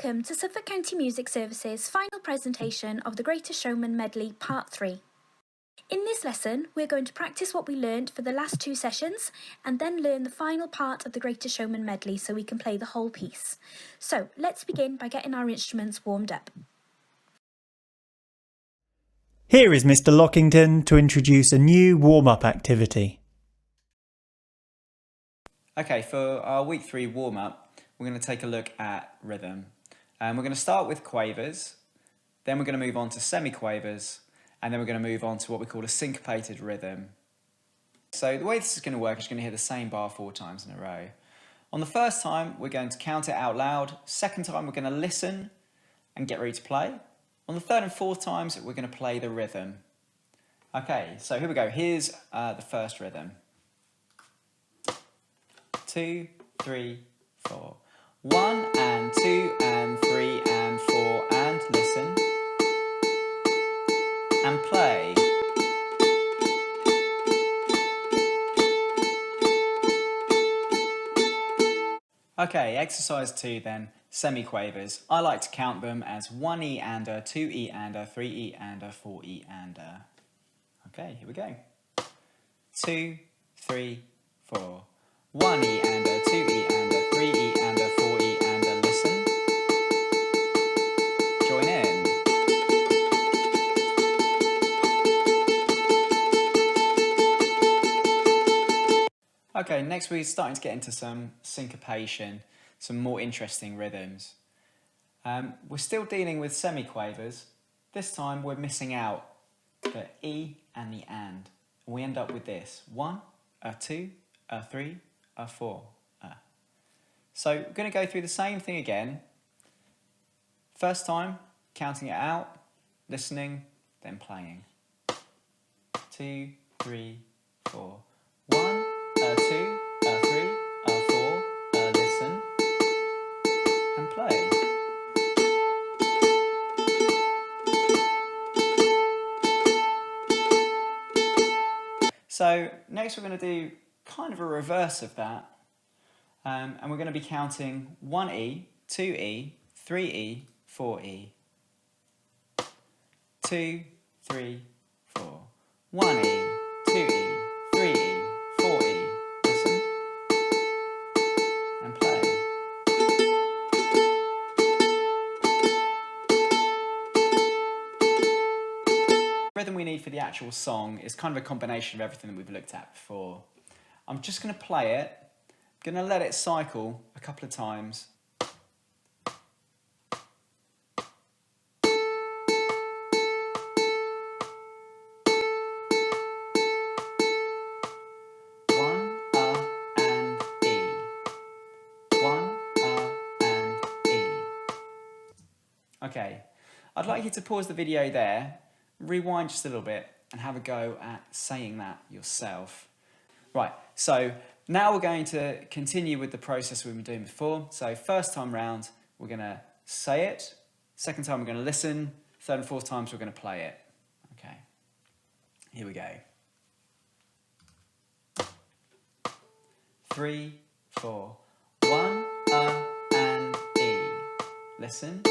Welcome to Suffolk County Music Service's final presentation of the Greatest Showman Medley Part 3. In this lesson, we're going to practice what we learned for the last two sessions and then learn the final part of the Greatest Showman Medley so we can play the whole piece. So let's begin by getting our instruments warmed up. Here is Mr. Lockington to introduce a new warm-up activity. Okay, for our week 3 warm-up, we're going to take a look at rhythm. We're going to start with quavers, then we're going to move on to semi-quavers, and then we're going to move on to what we call a syncopated rhythm. So the way this is going to work is you're going to hear the same bar 4 times in a row. On the first time, we're going to count it out loud. Second time, we're going to listen and get ready to play. On the third and fourth times, we're going to play the rhythm. Okay, so here we go. Here's the first rhythm. 2, 3, 4. 1 and 2 and 3 and 4 and listen and play. Okay, exercise 2 then, semi-quavers. I like to count them as 1 E-ander, 2 E-ander, 3 E-ander, 4 E-ander. Okay, here we go. 2, 3, 4. 1 E-ander, 2 E-ander, 3 E-ander, 4 E-ander, listen. Join in. Okay, next we're starting to get into some syncopation, some more interesting rhythms. We're still dealing with semi-quavers. This time we're missing out the E and the and. We end up with this. 1, a 2, a 3, a 4, a. So we're going to go through the same thing again. First time, counting it out, listening, then playing. 2, 3, 4. 1, a 2, a 3, a 4, a listen, and play. So next we're going to do kind of a reverse of that, and we're going to be counting 1 E, 2 E, 3 E, 4 E. 2, 3, 4. 1 E, 2 E, 3 E, 4 E. Listen and play. The rhythm we need for the actual song is kind of a combination of everything that we've looked at before. I'm just going to play it, I'm going to let it cycle a couple of times. One, and E. 1, and E. Okay, I'd like you to pause the video there, rewind just a little bit, and have a go at saying that yourself. Right, so now we're going to continue with the process we've been doing before. So first time round, we're going to say it. Second time, we're going to listen. Third and fourth times, we're going to play it. Okay, here we go. 3, 4. 1, and E. Listen.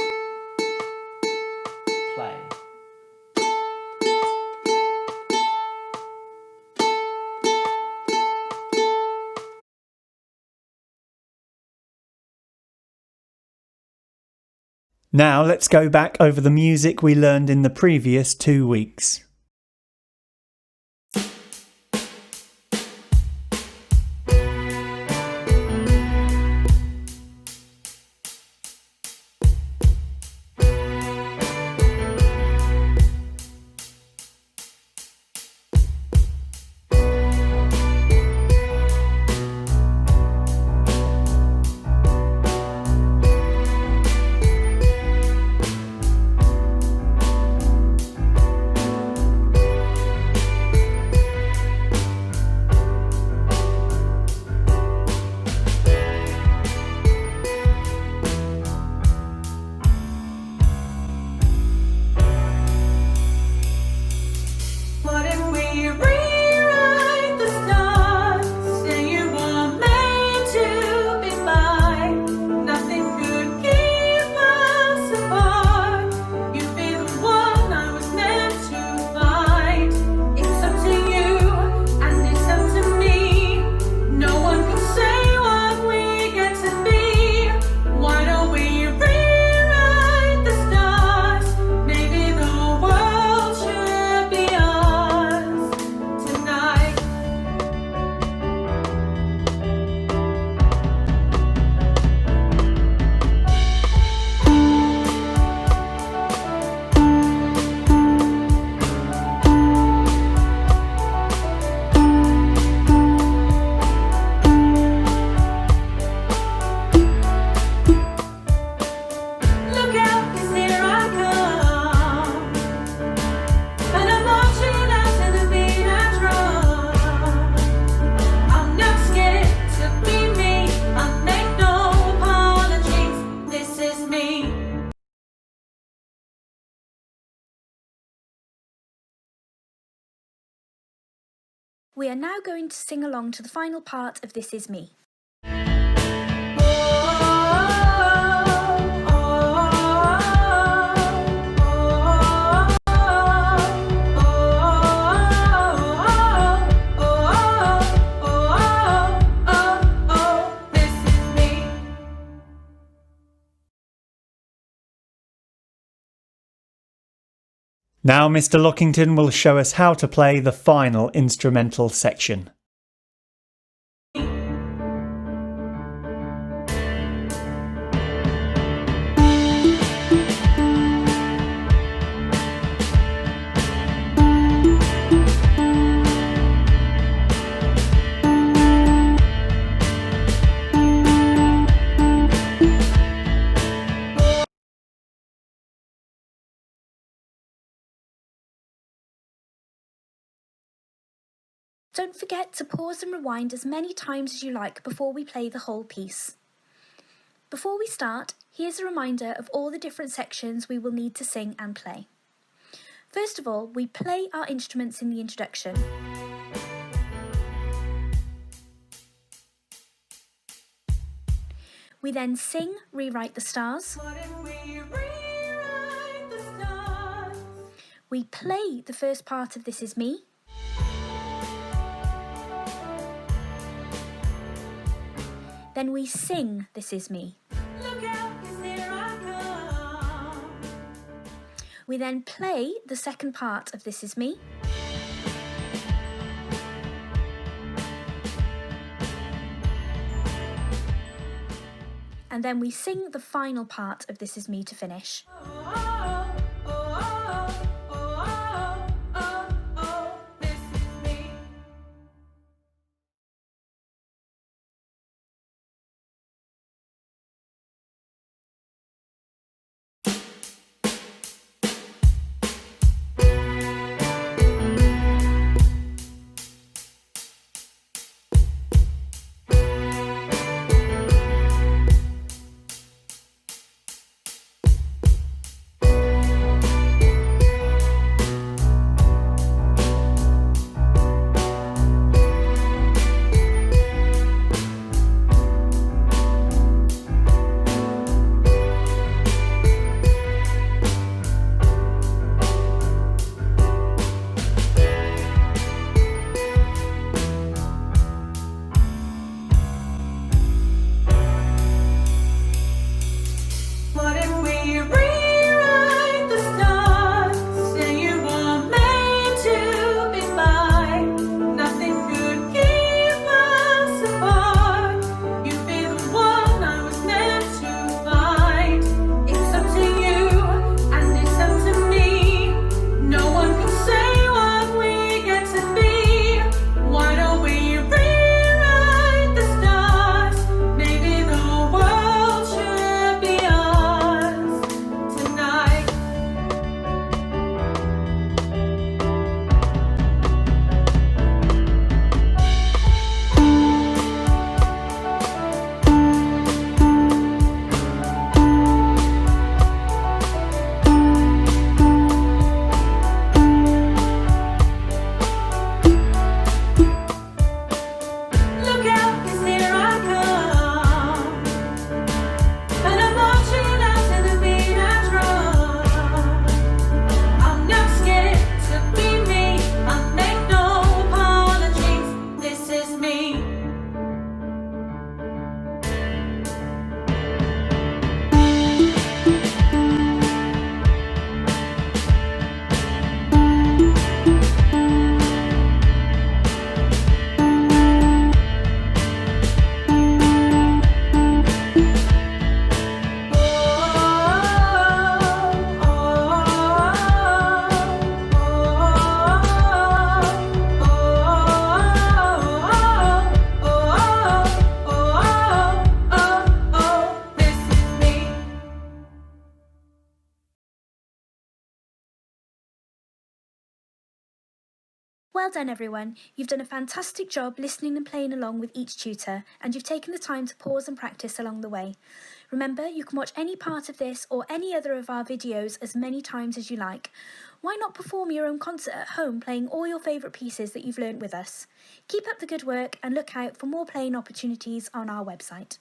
Play. Now let's go back over the music we learned in the previous 2 weeks. We are now going to sing along to the final part of This Is Me. Now Mr. Lockington will show us how to play the final instrumental section. Don't forget to pause and rewind as many times as you like before we play the whole piece. Before we start, here's a reminder of all the different sections we will need to sing and play. First of all, we play our instruments in the introduction. We then sing Rewrite the Stars. What if we rewrite the stars? We play the first part of This Is Me. Then we sing This Is Me. Look out, 'cause here I come. We then play the second part of This Is Me. And then we sing the final part of This Is Me to finish. Oh, oh, oh, oh, oh, oh, oh, this is me. Well done, everyone. You've done a fantastic job listening and playing along with each tutor, and you've taken the time to pause and practice along the way. Remember, you can watch any part of this or any other of our videos as many times as you like. Why not perform your own concert at home playing all your favourite pieces that you've learnt with us? Keep up the good work and look out for more playing opportunities on our website.